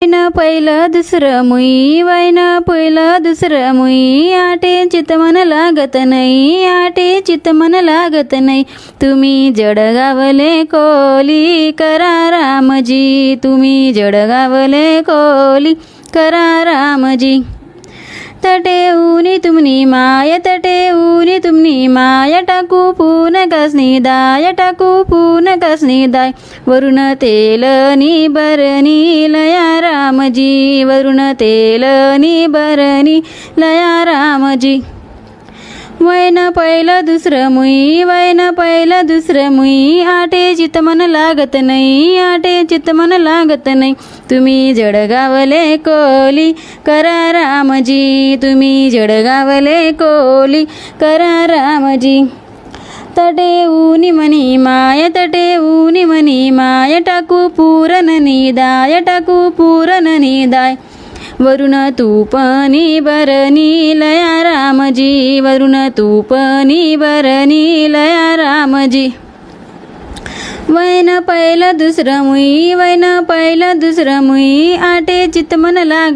वैन पहिलं दुसरं मुई, वैन पहिलं दुसरं मुई, आटे चित मन लागत नाही, आटे चित मन लागत नाही. तुम्ही जडगावले कोली करा रामजी, तुम्ही जडगावले कोली करा रामजी. तटे ऊनी तुमनी माय, तटे ऊनी तुमनी माय, टाकू पून कसनी दाय, टाकू पून कसनी दाय. वरुण तेल नी बरनी लया रामजी, वरुण तेल नी बरनी लया रामजी. वैन पहिलं दुसरं मुई, वैन पहिलं दुसरं मुई, आटे चित मन लागत नाही, आटे चित मन लागत नाही. तुम्ही जडगावले कोली करा रामजी, तुम्ही जडगावले कोली करा रामजी. तटे ऊनी मनी माय, तटे ऊनी मनी माय, टाकू पूरन निदाय, टाकू पूरन निदाय. वरुण तूपनी बरनी लया रामजी, वरुण तूपनी बरनी लया रामजी. वैन पहिलं दुसरं मुई, वैन पहिलं दुसरं मुई, आटे चित मन लाग